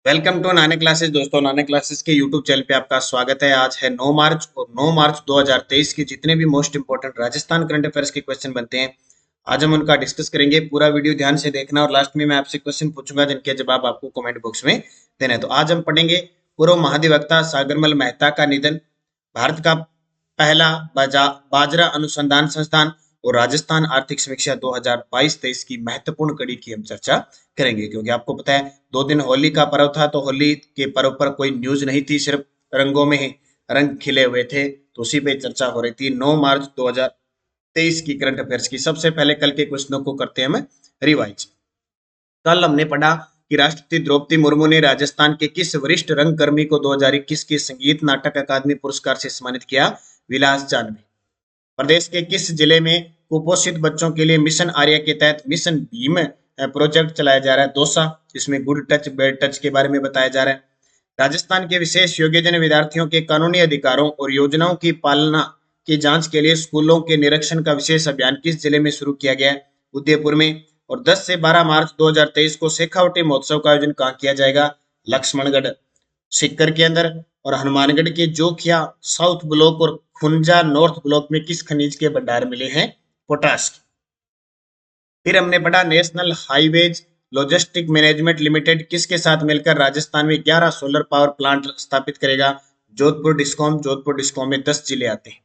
Welcome to नाने classes. दोस्तों, नाने क्लासेस के यूट्यूब चैनल पे आपका स्वागत है। आज है 9 मार्च और 9 मार्च 2023 के जितने भी most important Rajasthan current affairs के क्वेश्चन बनते हैं, आज हम उनका डिस्कस करेंगे। पूरा वीडियो ध्यान से देखना और लास्ट में मैं आपसे क्वेश्चन पूछूंगा जिनके जवाब आपको कमेंट बॉक्स में देना है। तो आज हम पढ़ेंगे पूर्व महाधिवक्ता सागरमल मेहता का निधन, भारत का पहला बाजरा अनुसंधान संस्थान और राजस्थान आर्थिक समीक्षा 2022-23 की महत्वपूर्ण कड़ी की हम चर्चा करेंगे। क्योंकि आपको पता है 2 दिन होली का पर्व था, तो होली के पर्व पर कोई न्यूज नहीं थी, सिर्फ रंगों में ही रंग खिले हुए थे, तो उसी पे चर्चा हो रही थी। 9 मार्च 2023 की करंट अफेयर्स की। सबसे पहले कल के क्वेश्चनों को करते हैं हम रिवाइज। कल हमने पढ़ा कि राष्ट्रपति द्रौपदी मुर्मू ने राजस्थान के किस वरिष्ठ रंगकर्मी को 2021 के संगीत नाटक अकादमी पुरस्कार से सम्मानित किया? विलास जानवी। प्रदेश के किस जिले में कुपोषित बच्चों के लिए मिशन आर्या के तहत मिशन भीम प्रोजेक्ट चलाया जा रहा है? दौसा। इसमें गुड टच बैड टच के बारे में बताया जा रहा है। राजस्थान के विशेष योग्यजन विद्यार्थियों के कानूनी अधिकारों और योजनाओं की पालना की जांच के लिए स्कूलों के निरीक्षण का विशेष अभियान किस जिले में शुरू किया गया है? उदयपुर में। और 10 से 12 मार्च 2023 को शेखावटी महोत्सव का आयोजन कहाँ किया जाएगा? लक्ष्मणगढ़ सीकर के अंदर। और हनुमानगढ़ के जोखिया साउथ ब्लॉक और खुंजा नॉर्थ ब्लॉक में किस खनिज के भंडार मिले हैं? पोटाश। फिर हमने पढ़ा national highways logistic management limited किसके साथ मिलकर राजस्थान में 11 सोलर पावर प्लांट स्थापित करेगा? जोधपुर डिस्कॉम में 10 जिले आते हैं।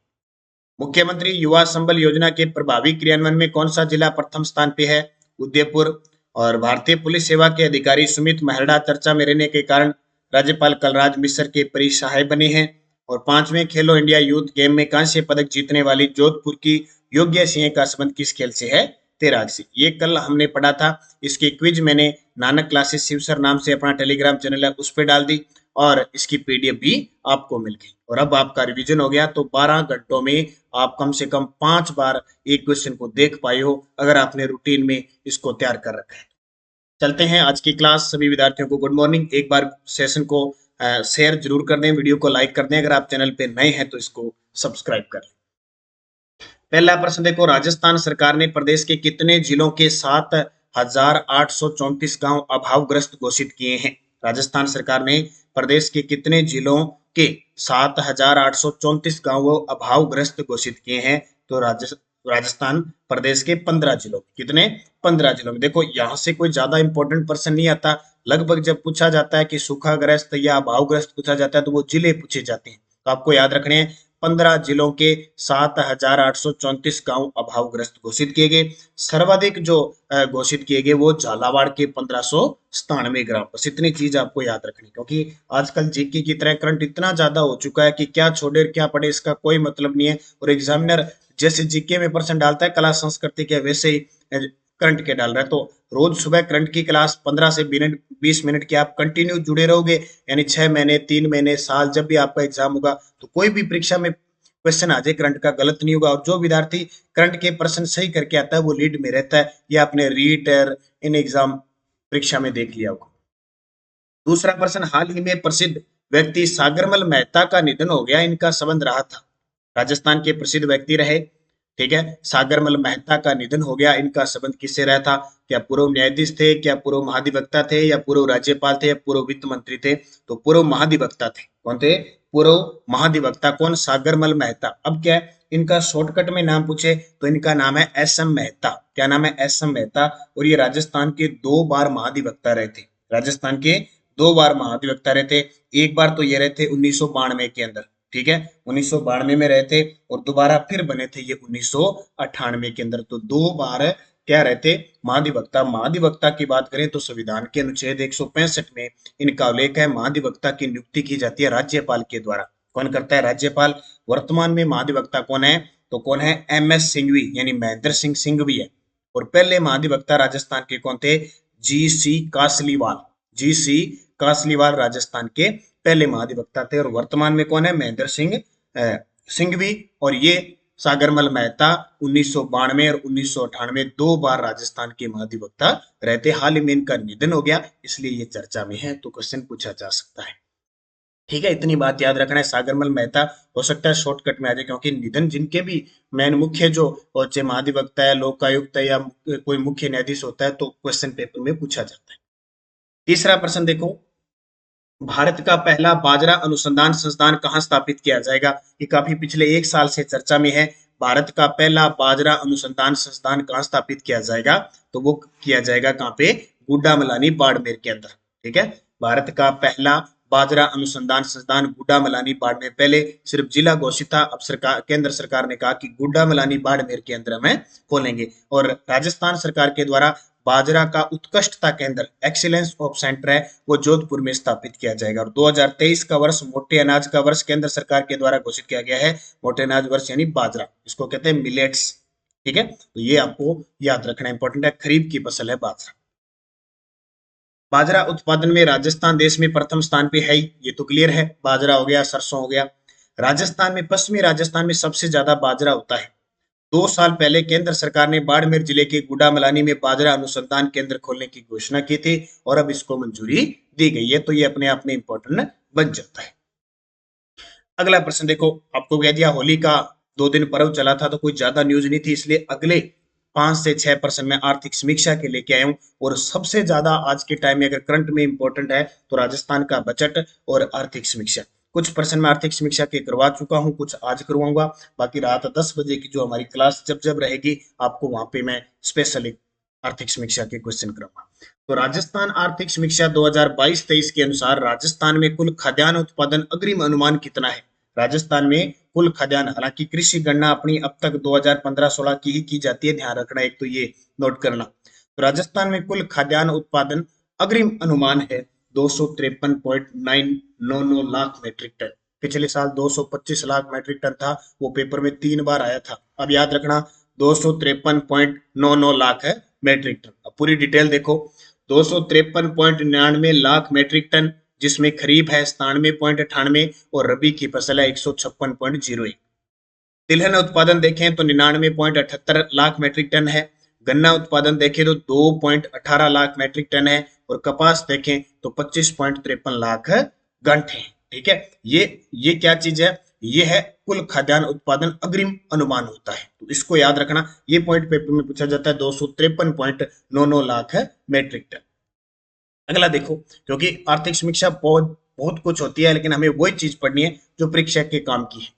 मुख्यमंत्री युवा संबल योजना के प्रभावी क्रियान्वयन में कौन सा जिला प्रथम स्थान पे है? उदयपुर। और भारतीय पुलिस सेवा के अधिकारी सुमित महरड़ा चर्चा में रहने के कारण राज्यपाल कलराज मिश्र के परिसहाय बने हैं। और 5वें खेलो इंडिया यूथ गेम में कांस्य पदक जीतने वाली जोधपुर की योग्य सिंह का संबंध किस खेल से है? तैराक से। ये कल हमने पढ़ा था। इसकी क्विज मैंने नानक क्लासेस शिवसर नाम से अपना टेलीग्राम चैनल है उस पर डाल दी और इसकी पीडीएफ भी आपको मिल गई। और अब आपका रिवीजन हो गया, तो 12 घंटों में आप कम से कम 5 बार एक क्वेश्चन को देख पाए हो, अगर आपने रूटीन में इसको तैयार कर रखा है। चलते हैं आज की क्लास। सभी विद्यार्थियों को गुड मॉर्निंग। एक बार सेशन को शेयर जरूर कर दें, वीडियो को लाइक कर दें। अगर आप चैनल पे नए हैं तो इसको सब्सक्राइब कर लें। पहला प्रश्न देखो, राजस्थान सरकार ने प्रदेश के कितने जिलों के 7,834 गांव अभावग्रस्त घोषित किए हैं? राजस्थान सरकार ने प्रदेश के कितने जिलों के 7,834 गांवों अभावग्रस्त घोषित किए हैं? तो राजस्थान प्रदेश के 15 जिलों। कितने? 15 जिलों में। देखो, यहाँ से कोई ज्यादा इंपॉर्टेंट प्रश्न नहीं आता। लगभग जब पूछा जाता है कि सूखाग्रस्त या अभावग्रस्त पूछा जाता है तो वो जिले पूछे जाते हैं। तो आपको याद रखने हैं 15 जिलों के 7,834 गांव अभावग्रस्त घोषित किए गए। सर्वाधिक जो घोषित किए गए वो झालावाड़ के 1597 ग्राम। बस इतनी चीज आपको याद रखनी, क्योंकि आजकल जीके की तरह करंट इतना ज्यादा हो चुका है कि क्या छोड़े क्या पड़े इसका कोई मतलब नहीं है। और एग्जामिनर जैसे जीके में प्रश्न डालता है कला संस्कृति के, वैसे ही करंट के डाल रहा है। तो रोज सुबह करंट की क्लास 15 से 20 मिनट की आप कंटिन्यू जुड़े रहोगे, यानी 6 महीने 3 महीने साल जब भी आपका एग्जाम होगा तो कोई भी परीक्षा में क्वेश्चन आ जाए करंट का गलत नहीं होगा। और जो विद्यार्थी करंट के प्रश्न सही करके आता है वो लीड में रहता है। ये आपने रीट इन एग्जाम परीक्षा में देख लिया होगा। दूसरा प्रश्न, हाल ही में प्रसिद्ध व्यक्ति सागरमल मेहता का निधन हो गया, इनका संबंध रहा था? राजस्थान के प्रसिद्ध व्यक्ति रहे, ठीक है, सागरमल मेहता का निधन हो गया, इनका संबंध किससे रहा था? क्या पूर्व न्यायाधीश थे, क्या पूर्व महाधिवक्ता थे, या पूर्व राज्यपाल थे, या पूर्व वित्त मंत्री थे? तो पूर्व महाधिवक्ता थे। कौन थे? पूर्व महाधिवक्ता। कौन? सागरमल मेहता। अब क्या है, इनका शॉर्टकट में नाम पूछे तो इनका नाम है एस एम मेहता। क्या नाम है? S M Mehta. और ये राजस्थान के 2 बार महाधिवक्ता रहे थे। राजस्थान के 2 बार महाधिवक्ता रहे थे। एक बार तो ये रहे थे 1992 के अंदर, ठीक है, 1992 में रहे थे। और दोबारा फिर बने थे ये 1998 के अंदर। तो 2 बार क्या रहते? महाधिवक्ता। महाधिवक्ता की बात करें तो संविधान के अनुच्छेद 165 में इनका उल्लेख है। महाधिवक्ता की नियुक्ति की जाती है राज्यपाल के द्वारा। कौन करता है? राज्यपाल। वर्तमान में महाधिवक्ता कौन है? तो कौन है? एम एस सिंघवी, यानी महेंद्र सिंह सिंघवी है। और पहले महाधिवक्ता राजस्थान के कौन थे? जी सी कासलीवाल। जी सी कासलीवाल राजस्थान के पहले महाधिवक्ता थे। और वर्तमान में कौन है? महेंद्र सिंह सिंघवी। और ये सागरमल मेहता 1992 और 1998 2 बार राजस्थान के महाधिवक्ता रहते। हाल ही में इनका निधन हो गया, इसलिए ये चर्चा में है, तो क्वेश्चन पूछा जा सकता है। ठीक है, इतनी बात याद रखना है। सागरमल मेहता हो सकता है शॉर्टकट में आ जाए, क्योंकि निधन जिनके भी मेन मुख्य जो चाहे महाधिवक्ता है, लोकायुक्त है, या कोई मुख्य न्यायाधीश होता है तो क्वेश्चन पेपर में पूछा जाता है। तीसरा प्रश्न देखो, भारत का पहला बाजरा अनुसंधान संस्थान कहाँ स्थापित किया जाएगा? ये काफी पिछले 1 साल से चर्चा में है। भारत का पहला बाजरा अनुसंधान संस्थान कहाँ स्थापित किया जाएगा? तो वो किया जाएगा कहाँ पे? गुड्डामलानी बाड़मेर के अंदर। ठीक है, भारत का पहला बाजरा अनुसंधान संस्थान गुड्डामलानी बाड़मेर। पहले सिर्फ जिला घोषित था, अब सरकार, केंद्र सरकार ने कहा कि गुड्डामलानी बाड़मेर के अंदर हमें खोलेंगे। और राजस्थान सरकार के द्वारा बाजरा का उत्कृष्टता केंद्र, एक्सीलेंस ऑफ सेंटर है, वो जोधपुर में स्थापित किया जाएगा। और 2023 का वर्ष मोटे अनाज का वर्ष केंद्र सरकार के द्वारा घोषित किया गया है। मोटे अनाज वर्ष यानी बाजरा, इसको कहते हैं मिलेट्स। ठीक है, तो ये आपको याद रखना इंपॉर्टेंट है। खरीफ की फसल है बाजरा। बाजरा उत्पादन में राजस्थान देश में प्रथम स्थान पे है ही, ये तो क्लियर है। बाजरा हो गया, सरसों हो गया। राजस्थान में, पश्चिमी राजस्थान में सबसे ज्यादा बाजरा होता है। 2 साल पहले केंद्र सरकार ने बाड़मेर जिले के गुड्डामलानी में बाजरा अनुसंधान केंद्र खोलने की घोषणा की थी और अब इसको मंजूरी दी गई है। तो ये अपने आप में इंपॉर्टेंट बन जाता है। अगला प्रश्न देखो, आपको कह दिया होली का 2 दिन पर्व चला था तो कोई ज्यादा न्यूज नहीं थी, इसलिए अगले 5 से 6 प्रश्न में आर्थिक समीक्षा के लेके आया हूँ। और सबसे ज्यादा आज के टाइम में अगर करंट में इंपॉर्टेंट है तो राजस्थान का बजट और आर्थिक समीक्षा। कुछ प्रश्न मैं आर्थिक समीक्षा के करवा चुका हूँ, कुछ आज करवाऊंगा। बाकी रात 10 बजे की जो हमारी क्लास जब जब रहेगी, आपको वहां पे मैं स्पेशली आर्थिक समीक्षा के क्वेश्चन कराऊंगा। तो राजस्थान आर्थिक समीक्षा 2022-23 के अनुसार राजस्थान में कुल खाद्यान्न उत्पादन अग्रिम अनुमान कितना है? राजस्थान में कुल खाद्यान्न, हालांकि कृषि गणना अपनी अब तक 2015-16 की ही की जाती है, ध्यान रखना, एक तो ये नोट करना। तो राजस्थान में कुल खाद्यान्न उत्पादन अग्रिम अनुमान है 253.999 लाख मेट्रिक टन। पिछले साल 225 लाख मेट्रिक टन था, वो पेपर में 3 बार आया था। अब याद रखना 253.99 लाख है मेट्रिक टन। अब पूरी डिटेल देखो, 253.99 लाख मेट्रिक टन, जिसमें खरीफ है 97.98 और रबी की फसल है 156.01। तिलहन उत्पादन देखें तो 99.78 लाख मेट्रिक टन है। गन्ना उत्पादन देखें तो 2.18 लाख मेट्रिक टन है। और कपास देखें तो 25.53 लाख घंटे हैं। ठीक है, ये क्या चीज है? ये है कुल खाद्यान्न उत्पादन अग्रिम अनुमान होता है, तो इसको याद रखना। ये पॉइंट पेपर में पूछा जाता है, 253.99 लाख मेट्रिक टन। अगला देखो, क्योंकि आर्थिक समीक्षा बहुत बहुत कुछ होती है, लेकिन हमें वही चीज पढ़नी है जो परीक्षा के काम की है।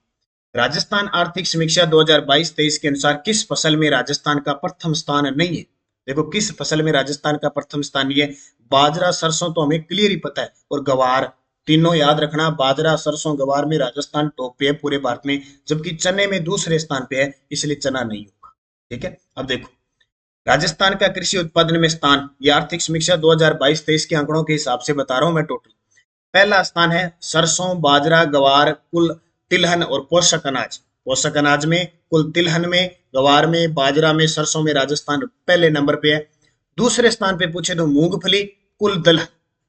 राजस्थान आर्थिक समीक्षा 2022-23 के अनुसार किस फसल में राजस्थान का प्रथम स्थान नहीं है? देखो, किस फसल में राजस्थान का प्रथम स्थान नहीं है? बाजरा, सरसों तो हमें क्लियर ही पता है, और गवार, तीनों याद रखना। बाजरा, सरसों, गवार में राजस्थान टॉप पे है पूरे भारत में, जबकि चने में दूसरे स्थान पे है, इसलिए चना नहीं होगा। ठीक है, अब देखो राजस्थान का कृषि उत्पादन में स्थान, ये आर्थिक समीक्षा 2022-23 के आंकड़ों के हिसाब से बता रहा हूं मैं टोटल। पहला स्थान है सरसों, बाजरा, गवार, कुल तिलहन और पोषक अनाज। पोषक अनाज में, कुल तिलहन में, गवार में, बाजरा में, सरसों में राजस्थान पहले नंबर पे है। दूसरे स्थान पे पूछे तो मूंगफली, कुल दलहन,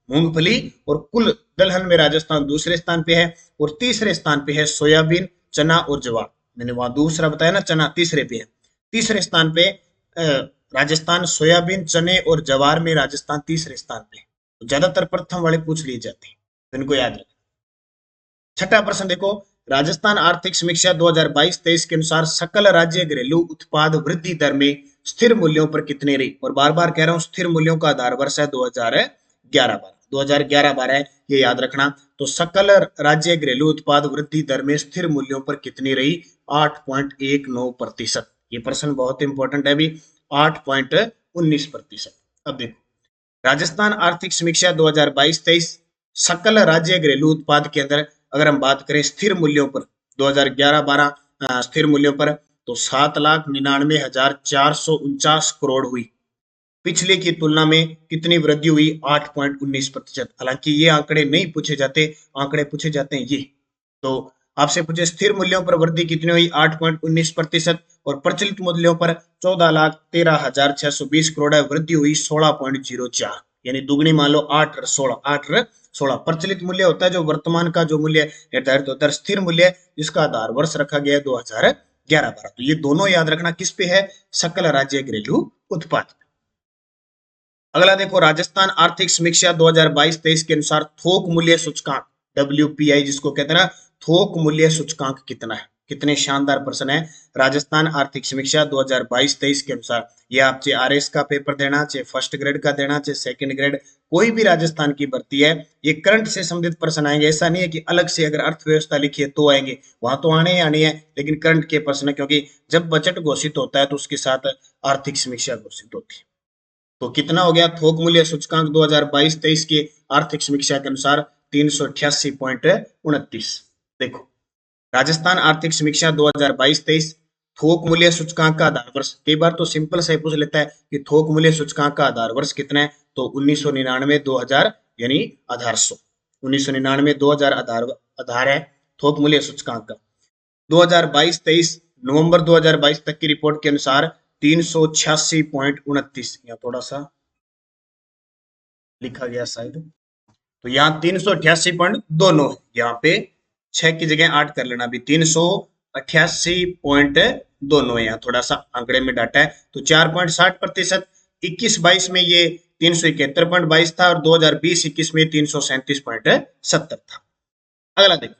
मूंगफली और कुल दलहन में राजस्थान दूसरे स्थान पे है। और तीसरे स्थान पे है सोयाबीन, चना और ज्वार। मैंने वहां दूसरा बताया ना, चना तीसरे पे है। तीसरे स्थान पे राजस्थान सोयाबीन, चने और ज्वार में राजस्थान तीसरे स्थान पे है। तो ज्यादातर प्रथम वाले पूछ लिए जाते हैं, तो इनको याद रखना। छठा प्रश्न देखो, राजस्थान आर्थिक समीक्षा 2022-23 के अनुसार सकल राज्य घरेलू उत्पाद वृद्धि दर में स्थिर मूल्यों पर कितने रही? और बार बार कह रहा हूं, स्थिर मूल्यों का आधार वर्ष है 2011-12 है, ये याद रखना। तो सकल राज्य घरेलू उत्पाद वृद्धि दर में स्थिर मूल्यों पर कितनी रही? 8.19%। ये प्रश्न बहुत इंपॉर्टेंट है भी, 8.19%। अब देखो, राजस्थान आर्थिक समीक्षा 2022-23 सकल राज्य घरेलू उत्पाद के अंदर अगर हम बात करें स्थिर मूल्यों पर, 2011-12 स्थिर मूल्यों पर, तो 7,99,449 करोड़ हुई। पिछले की तुलना में कितनी वृद्धि हुई? 8.19%। हालांकि ये आंकड़े नहीं पूछे जाते, आंकड़े पूछे जाते हैं ये। तो आपसे पूछे स्थिर मूल्यों पर वृद्धि कितनी हुई? 8.19%। और प्रचलित मूल्यों पर 14,13,620 करोड़ है, वृद्धि हुई 16.04, यानी दुगनी मान लो 8 और 16, 8 और 16। प्रचलित मूल्य होता है जो वर्तमान का जो मूल्य निर्धारित होता है। स्थिर मूल्य जिसका आधार वर्ष रखा गया है 2011-12। तो ये दोनों याद रखना किस पे है? सकल राज्य घरेलू उत्पाद। अगला देखो, राजस्थान आर्थिक समीक्षा 2022-23 के अनुसार थोक मूल्य सूचकांक, WPI जिसको कहते हैं ना, थोक मूल्य सूचकांक कितना है? कितने शानदार प्रश्न है। राजस्थान आर्थिक समीक्षा 2022-23 के अनुसार ये आप चाहे आरएस का पेपर देना, चाहे फर्स्ट ग्रेड का देना, चाहे सेकंड ग्रेड, कोई भी राजस्थान की भर्ती है, ये करंट से संबंधित प्रश्न आएंगे। ऐसा नहीं है कि अलग से अगर अर्थव्यवस्था लिखी है तो आएंगे, वहां तो आने ही आने हैं, लेकिन करंट के प्रश्न, क्योंकि जब बजट घोषित होता है तो उसके साथ आर्थिक समीक्षा घोषित होती है। तो कितना हो गया, थोक मूल्य सूचकांक 2022-23 के आर्थिक समीक्षा के अनुसार 388.29। देखो, राजस्थान आर्थिक समीक्षा 2022-23 थोक मूल्य सूचकांक का आधार वर्ष, कई बार तो सिंपल से पूछ लेता है कि थोक मूल्य सूचकांक का आधार वर्ष कितना है, तो 1999-2000 यानी आधार 100, 1999-2000 आधार है थोक मूल्य सूचकांक का। 2022-23 नवंबर 2022 तक की रिपोर्ट के अनुसार 386.29, यहाँ थोड़ा सा लिखा गया शायद, तो यहाँ 388.29 है, यहाँ पे 6 की जगह 8 कर लेना, अभी 388.29 है, यहाँ थोड़ा सा आंकड़े में डाटा है, तो 4.60%। 21-22 में ये 371.22 था और 2020-21 में 337.70 था। अगला देखो,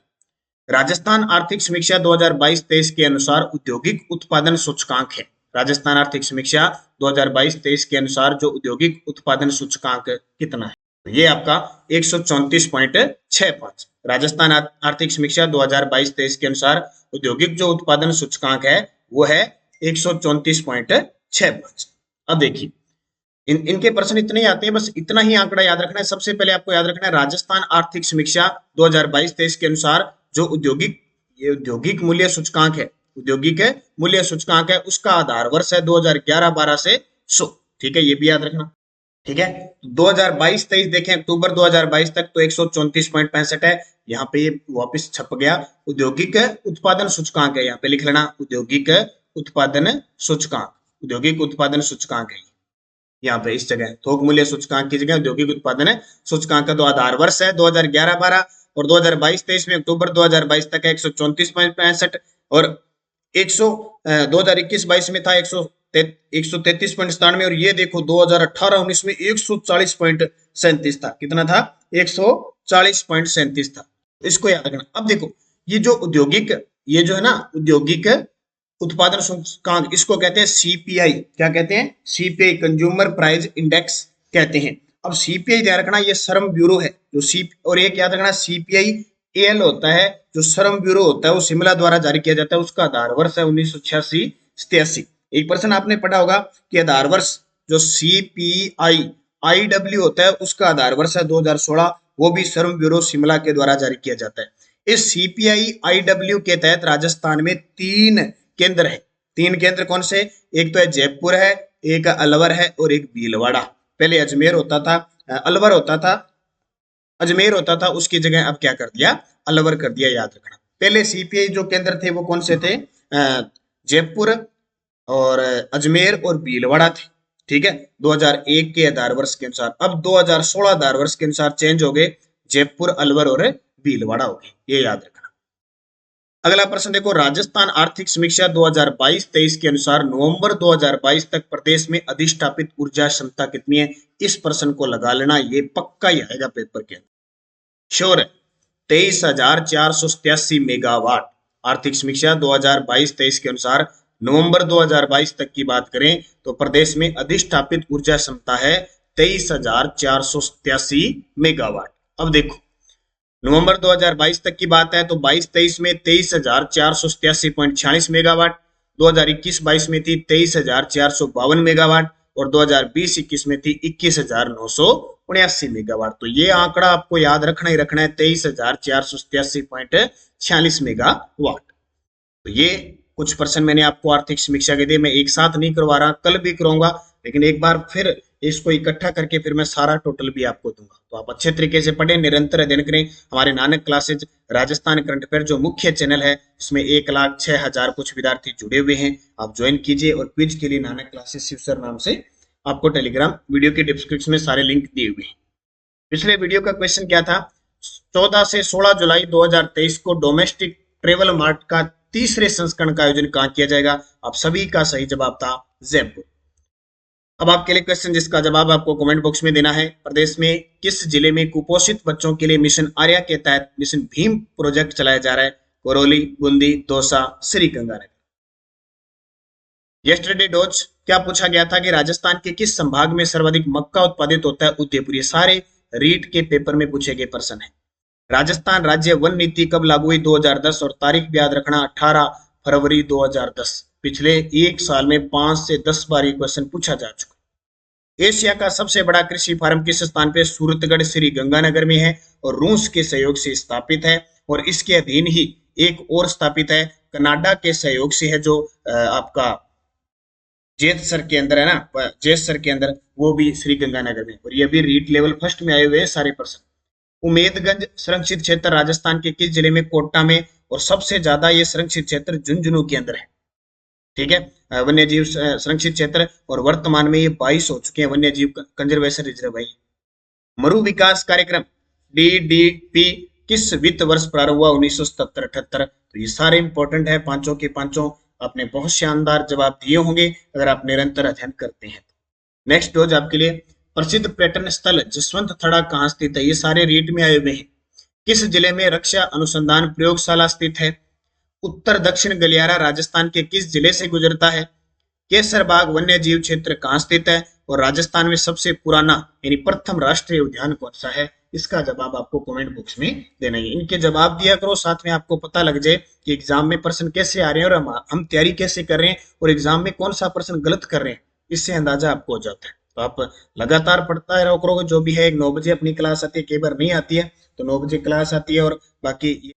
राजस्थान आर्थिक समीक्षा 2022-23 के अनुसार औद्योगिक उत्पादन सूचकांक है। राजस्थान आर्थिक समीक्षा 2022-23 के अनुसार जो औद्योगिक उत्पादन सूचकांक कितना है, तो ये आपका 134.65। राजस्थान आर्थिक समीक्षा 2022-23 के अनुसार औद्योगिक जो उत्पादन सूचकांक है वो है 134.65। अब देखिए, इनके प्रश्न इतने ही आते हैं, बस इतना ही आंकड़ा याद रखना है। सबसे पहले आपको याद रखना है राजस्थान आर्थिक समीक्षा 2022-23 के अनुसार जो औद्योगिक मूल्य सूचकांक है, औद्योगिक मूल्य सूचकांक है, उसका आधार वर्ष है 2011-12 से 100। ठीक है, ये भी याद रखना। ठीक है, 2022-23 देखें अक्टूबर 2022 तक तो 134.65 है, यहाँ पे ये वापस छप गया। औद्योगिक उत्पादन सूचकांक है, यहाँ पे लिख लेना औद्योगिक उत्पादन सूचकांक, औद्योगिक उत्पादन सूचकांक है यहाँ पे, इस जगह थोक मूल्य सूचकांक की जगह औद्योगिक उत्पादन सूचकांक का तो आधार वर्ष है 2011-12 और 2022-23 में अक्टूबर 2022 तक है 134.65 और 2021-22 में था 133.97 और ये देखो 2018-19 में 140.37 था। कितना था, 140.37 था। इसको याद रखना। अब देखो, ये जो औद्योगिक, ये जो है ना औद्योगिक उत्पादन सूचकांक, इसको कहते हैं सीपीआई। क्या कहते हैं, सीपीआई, कंज्यूमर प्राइस इंडेक्स कहते हैं। अब सीपीआई ध्यान रखना, ये श्रम ब्यूरो है जो और एक याद रखना सीपीआई एल होता है जो श्रम ब्यूरो होता है, वो शिमला द्वारा जारी किया जाता है, उसका आधार वर्ष है 1986-87। एक पर्सन आपने पढ़ा होगा कि आधार वर्ष जो सीपीआई आईडब्ल्यू होता है उसका आधार वर्ष है 2016, वो भी श्रम ब्यूरो शिमला के द्वारा जारी किया जाता है। इस सीपीआई आईडब्ल्यू के तहत राजस्थान में 3 केंद्र है। 3 केंद्र कौन से, एक तो है जयपुर है, एक अलवर है और एक भीलवाड़ा। पहले अजमेर होता था, अलवर होता था, अजमेर होता था, उसकी जगह अब क्या कर दिया, अलवर कर दिया, याद रखना। पहले सीपीआई जो केंद्र थे वो कौन से थे, जयपुर और अजमेर और भीलवाड़ा थे। ठीक है, 2001 के आधार वर्ष के अनुसार। अब 2016 आधार वर्ष के अनुसार चेंज हो गए, जयपुर, अलवर और भीलवाड़ा हो गए, ये याद रखना। अगला प्रश्न देखो, राजस्थान आर्थिक समीक्षा 2022-23 के अनुसार नवंबर 2022 तक प्रदेश में अधिष्ठापित ऊर्जा क्षमता कितनी है। इस प्रश्न को लगा लेना, ये पक्का ही आएगा पेपर के अंदर, श्योर है। 23,487 मेगावाट। आर्थिक समीक्षा 2022-23 के अनुसार नवंबर 2022 तक की बात करें तो प्रदेश में अधिष्ठापित ऊर्जा क्षमता है 23,487 मेगावाट। अब देखो, नवंबर 2022 तक की बात है तो 22-23 में 23,487.46 मेगावाट, 2021-22 में थी 23,452 मेगावाट और 2020-21 में थी 21,979 मेगावाट। तो ये आंकड़ा आपको याद रखना ही रखना है, 23,487.46 मेगावाट। तो ये कुछ पर्सन मैंने आपको आर्थिक समीक्षा के दिए, मैं एक साथ नहीं करवा रहा, कल भी कराऊंगा, लेकिन एक बार फिर इसको इकट्ठा करके फिर मैं सारा टोटल भी आपको दूंगा। तो आप अच्छे तरीके से पढ़ें, निरंतर अध्ययन करें। हमारे Nanak classes Rajasthan current affair जो मुख्य चैनल है, इसमें 1,06,000 कुछ विद्यार्थी जुड़े हुए हैं, आप ज्वाइन कीजिए। और क्विज के लिए नानक क्लासेज शिव सर नाम से आपको टेलीग्राम वीडियो के डिस्क्रिप्शन में सारे लिंक दिए हुए हैं। पिछले वीडियो का क्वेश्चन क्या था, 14 से 16 जुलाई 2023 को डोमेस्टिक ट्रेवल मार्ट का तीसरे संस्करण का आयोजन कहाँ किया जाएगा। आप सभी का सही जवाब था जयपुर। अब आपके लिए क्वेश्चन जिसका जवाब आपको कमेंट बॉक्स में देना है, प्रदेश में किस जिले में कुपोषित बच्चों के लिए मिशन आर्या के तहत मिशन भीम प्रोजेक्ट चलाया जा रहा है। करौली, बूंदी, दौसा, श्रीगंगानगर। यस्टरडे डॉज क्या पूछा गया था कि राजस्थान के किस संभाग में सर्वाधिक मक्का उत्पादित होता है? उदयपुर। ये सारे रीट के पेपर में पूछे गए प्रश्न है। राजस्थान राज्य वन नीति कब लागू हुई? 2010। और तारीख भी याद रखना 18 फरवरी 2010। पिछले एक साल में 5 से 10 बार ये क्वेश्चन पूछा जा चुका। एशिया का सबसे बड़ा कृषि फार्म किस स्थान पे? सूरतगढ़, श्री गंगानगर में है और रूस के सहयोग से स्थापित है। और इसके अधीन ही एक और स्थापित है, कनाडा के सहयोग से है, जो आपका जेतसर के अंदर है ना, जेतसर के अंदर, वो भी श्री गंगानगर में। और ये भी रीट लेवल फर्स्ट में आए हुए हैं सारे प्रश्न। उमेदगंज संरक्षित क्षेत्र राजस्थान के किस जिले में? कोटा में। और सबसे ज्यादा ये संरक्षित क्षेत्र झुंझुनू के अंदर है। ठीक है, वन्य जीव संरक्षित क्षेत्र, और वर्तमान में ये 22 हो चुके हैं वन्य जीव कंजर्वेशन रिजर्व भाई। मरु विकास कार्यक्रम DDP किस वित्त वर्ष प्रारंभ हुआ? 1977-78। तो ये सारे इंपॉर्टेंट है, पांचों के पांचों आपने बहुत शानदार जवाब दिए होंगे अगर आप निरंतर अध्ययन करते हैं। नेक्स्ट डोज आपके लिए, प्रसिद्ध पर्यटन स्थल जसवंत थड़ा कहाँ स्थित है? ये सारे रीट में आए हुए हैं। किस जिले में रक्षा अनुसंधान प्रयोगशाला स्थित है? उत्तर दक्षिण गलियारा राजस्थान के किस जिले से गुजरता है? केसर बाग वन्य जीव क्षेत्र कहाँ स्थित है? और राजस्थान में सबसे पुराना यानी प्रथम राष्ट्रीय उद्यान कौन सा है? इसका जवाब आपको कमेंट बॉक्स में देना है। इनके जवाब दिया करो, साथ में आपको पता लग जाए कि एग्जाम में प्रश्न कैसे आ रहे हैं और हम तैयारी कैसे कर रहे हैं और एग्जाम में कौन सा प्रश्न गलत कर रहे हैं, इससे अंदाजा आपको हो जाता है। तो आप लगातार पढ़ता रहो करोगे। जो भी है, 9 बजे अपनी क्लास आती है, कई बार नहीं आती है तो 9 बजे क्लास आती है, और बाकी